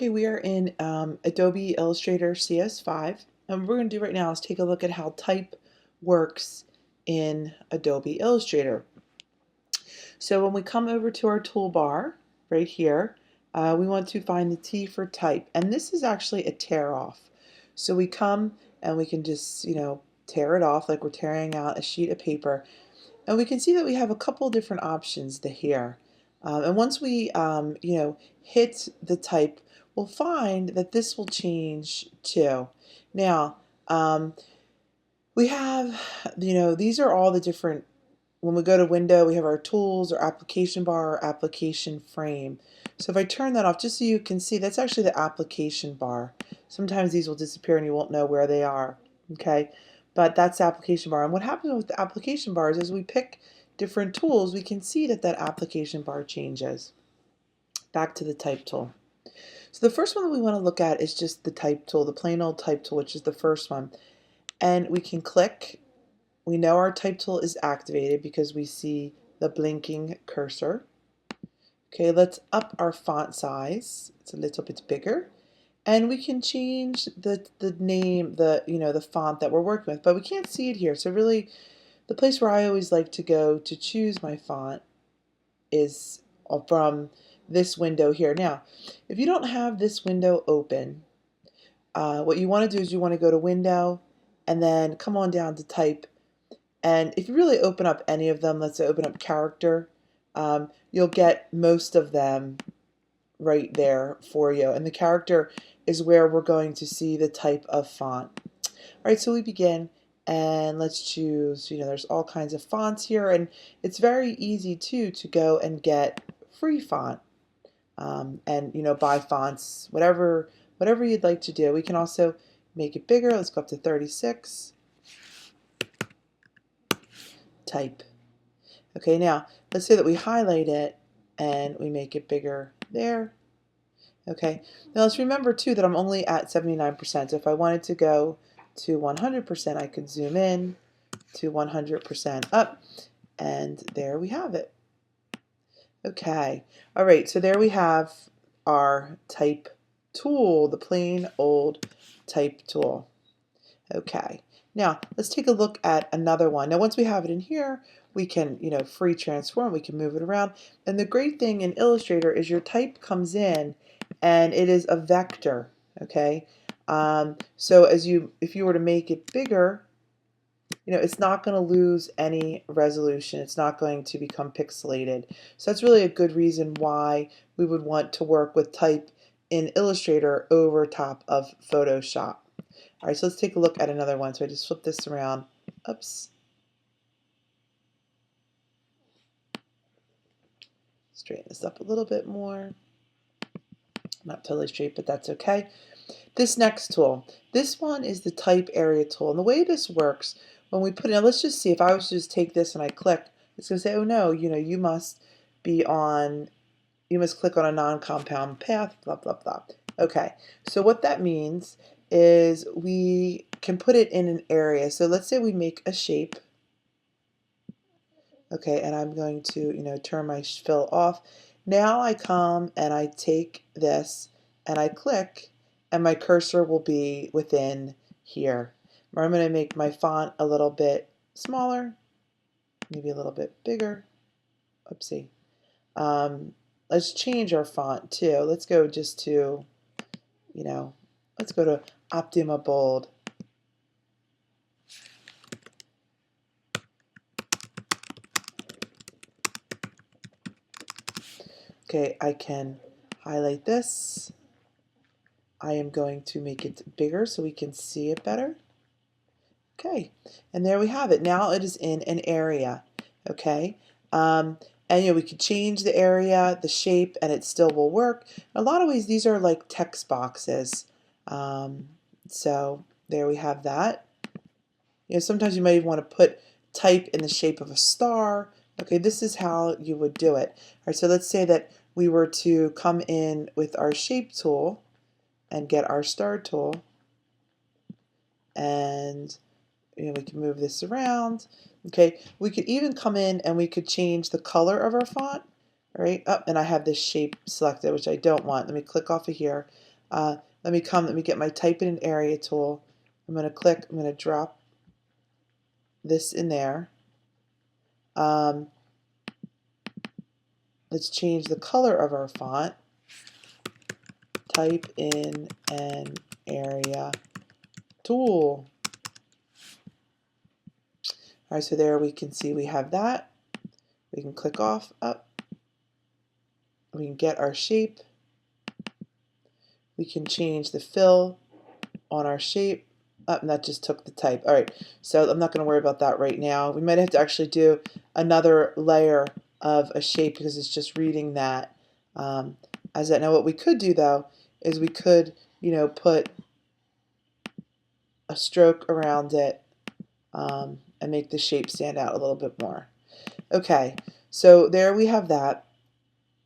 Okay, we are in Adobe Illustrator CS5, and what we're going to do right now is take a look at how type works in Adobe Illustrator. So when we come over to our toolbar right here, we want to find the T for type, and this is actually a tear off. So we come and we can just, tear it off like we're tearing out a sheet of paper, and we can see that we have a couple different options here. And once we, hit the type, we'll find that this will change too. Now, we have, these are all the different, when we go to window, we have our tools, our application bar, our application frame. So if I turn that off, just so you can see, that's actually the application bar. Sometimes these will disappear and you won't know where they are, okay? But that's the application bar. And what happens with the application bars is we pick different tools, we can see that that application bar changes. Back to the type tool. So the first one that we want to look at is just the type tool, the plain old type tool, which is the first one. And we can click. We know our type tool is activated because we see the blinking cursor. Okay, let's up our font size. It's a little bit bigger. And we can change the name, the font that we're working with, but we can't see it here. So really, the place where I always like to go to choose my font is from this window here. Now, if you don't have this window open, what you want to do is you want to go to Window and then come on down to Type. And if you really open up any of them, let's say open up Character, you'll get most of them right there for you. And the character is where we're going to see the type of font. All right, so we begin. And let's choose, there's all kinds of fonts here, and it's very easy too to go and get free font and buy fonts, whatever you'd like to do. We can also make it bigger. Let's go up to 36. Type. Okay, now let's say that we highlight it and we make it bigger there. Okay, now let's remember too that I'm only at 79%. So if I wanted to go to 100%, I could zoom in to 100% up, and there we have it. Okay, all right, so there we have our type tool, the plain old type tool. Okay, now let's take a look at another one. Now once we have it in here, we can, free transform, we can move it around. And the great thing in Illustrator is your type comes in and it is a vector, okay? So if you were to make it bigger, it's not going to lose any resolution. It's not going to become pixelated. So that's really a good reason why we would want to work with type in Illustrator over top of Photoshop. All right, so let's take a look at another one. So I just flip this around. Oops. Straighten this up a little bit more. Not totally straight, but that's okay. This next tool, this one is the type area tool. And the way this works, when we put it, now let's just see, if I was to just take this and I click, it's going to say, oh no, you must click on a non-compound path, blah, blah, blah. Okay, so what that means is we can put it in an area. So let's say we make a shape. Okay, and I'm going to, turn my fill off. Now I come and I take this and I click, and my cursor will be within here. I'm going to make my font a little bit smaller, maybe a little bit bigger. Oopsie. Let's change our font too. Let's go just to, let's go to Optima Bold. Okay, I can highlight this. I am going to make it bigger so we can see it better. Okay, and there we have it. Now it is in an area. Okay, and we could change the area, the shape, and it still will work. In a lot of ways, these are like text boxes. So there we have that. Sometimes you might even want to put type in the shape of a star. Okay, this is how you would do it. All right, so let's say that we were to come in with our shape tool and get our star tool, and we can move this around. Okay, we could even come in and we could change the color of our font. All right, and I have this shape selected, which I don't want. Let me click off of here. Let me get my type in an area tool. I'm going to click, I'm going to drop this in there. Let's change the color of our font. Type in an area tool. All right, so there we can see we have that. We can click off, up. We can get our shape. We can change the fill on our shape. And that just took the type. All right, so I'm not going to worry about that right now. We might have to actually do another layer of a shape because it's just reading that as that. Now what we could do though is we could, put a stroke around it and make the shape stand out a little bit more. Okay, so there we have that.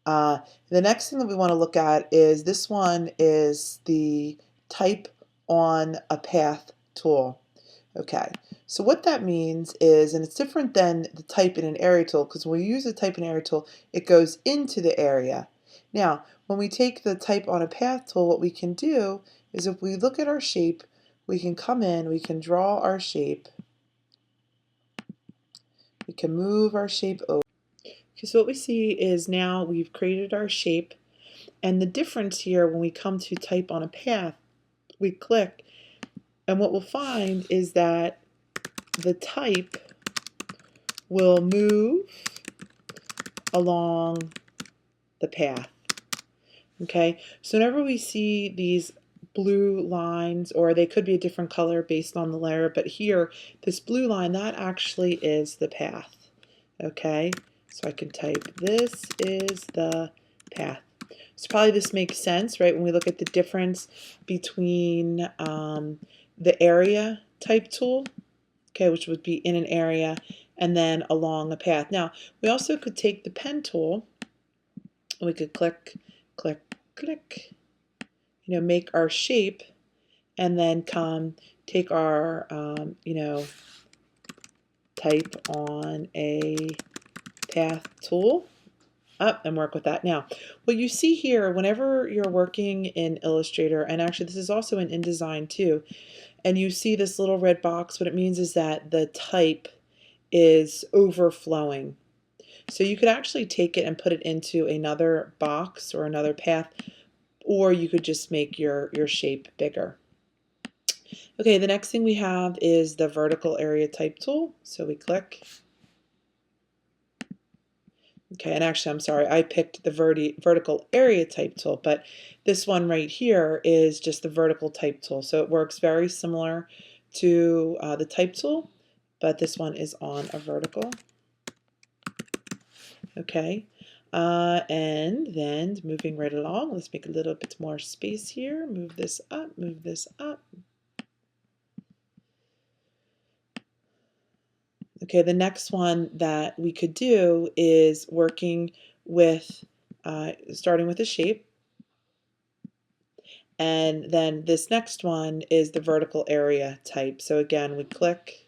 The next thing that we want to look at is this one is the type on a path tool. Okay, so what that means is, and it's different than the type in an area tool, because when we use the type in area tool, it goes into the area. Now, when we take the type on a path tool, what we can do is if we look at our shape, we can come in, we can draw our shape, we can move our shape over. Okay, so what we see is now we've created our shape, and the difference here when we come to type on a path, we click, and what we'll find is that the type will move along the path. Okay, so whenever we see these blue lines, or they could be a different color based on the layer, but here, this blue line, that actually is the path. Okay, so I can type, this is the path. So probably this makes sense, right, when we look at the difference between the area type tool, okay, which would be in an area, and then along a path. Now, we also could take the pen tool, and we could click, click, click, make our shape, and then take our, type on a path tool up and work with that. Now, what you see here, whenever you're working in Illustrator, and actually this is also in InDesign too, and you see this little red box, what it means is that the type is overflowing. So you could actually take it and put it into another box or another path, or you could just make your shape bigger. Okay, the next thing we have is the vertical area type tool. So we click. Okay, and actually, I'm sorry, I picked the vertical area type tool, but this one right here is just the vertical type tool. So it works very similar to the type tool, but this one is on a vertical. Okay, and then moving right along, let's make a little bit more space here. Move this up, move this up. Okay, the next one that we could do is working with, starting with a shape. And then this next one is the vertical area type. So again, we click.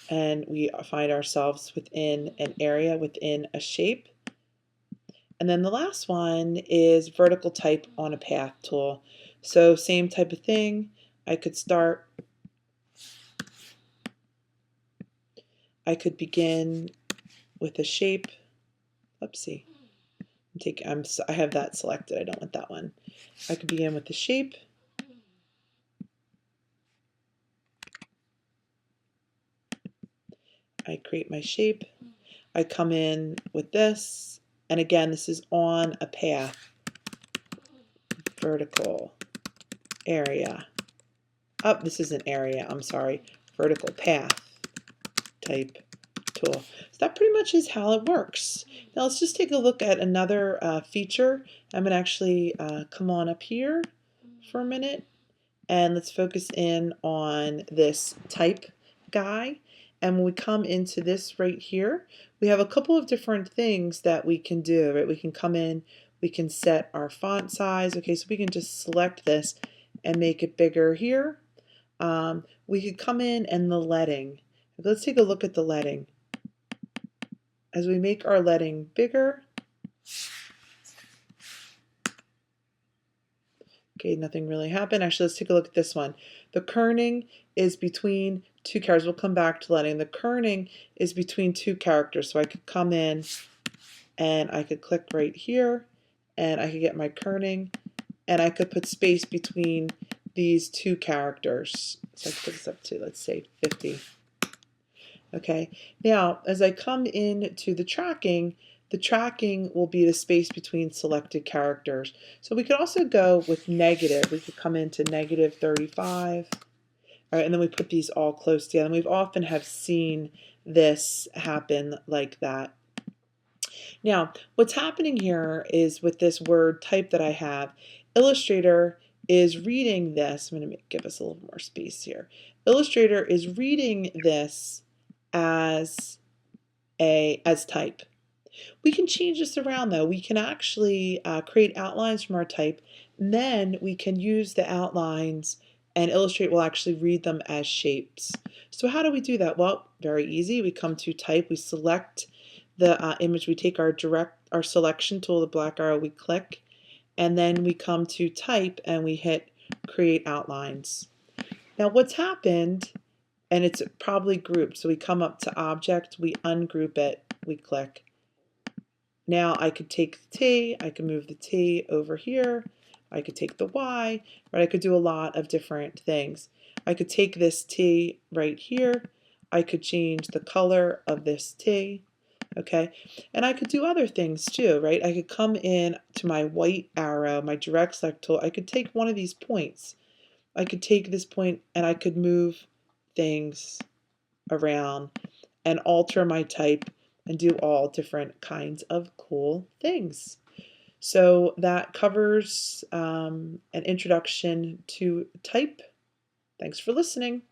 And we find ourselves within an area, within a shape. And then the last one is vertical type on a path tool. So same type of thing. I could start, I could begin with a shape. Oopsie. I have that selected. I don't want that one. I could begin with the shape. I create my shape. I come in with this, and again, this is on a path. Vertical area. Oh, this is an area, I'm sorry. Vertical path type tool. So that pretty much is how it works. Now let's just take a look at another feature. I'm going to actually come on up here for a minute, and let's focus in on this type guy. And when we come into this right here, we have a couple of different things that we can do, right? We can come in, we can set our font size. Okay, so we can just select this and make it bigger here. We could come in and the leading. Let's take a look at the leading. as we make our lettering bigger, okay, nothing really happened. Actually, let's take a look at this one. The kerning is between two characters. We'll come back to lettering. The kerning is between two characters. So I could come in and I could click right here and I could get my kerning and I could put space between these two characters. So I could put this up to, let's say, 50. Okay, now as I come into the tracking will be the space between selected characters. So we could also go with negative. We could come into negative 35. All right, and then we put these all close together. And we've often have seen this happen like that. Now, what's happening here is with this word type that I have, Illustrator is reading this. I'm going to give us a little more space here. Illustrator is reading this as type. We can change this around though. We can actually create outlines from our type, and then we can use the outlines and Illustrator will actually read them as shapes. So how do we do that? Well, very easy. We come to type, we select the image, we take our selection tool, the black arrow, we click, and then we come to type and we hit create outlines. Now what's happened, and it's probably grouped, so we come up to object, we ungroup it, we click. Now I could take the T, I could move the T over here, I could take the Y, but I could do a lot of different things. I could take this T right here, I could change the color of this T, okay? And I could do other things too, right? I could come in to my white arrow, my direct select tool, I could take one of these points. I could take this point and I could move things around and alter my type and do all different kinds of cool things. So that covers an introduction to type. Thanks for listening.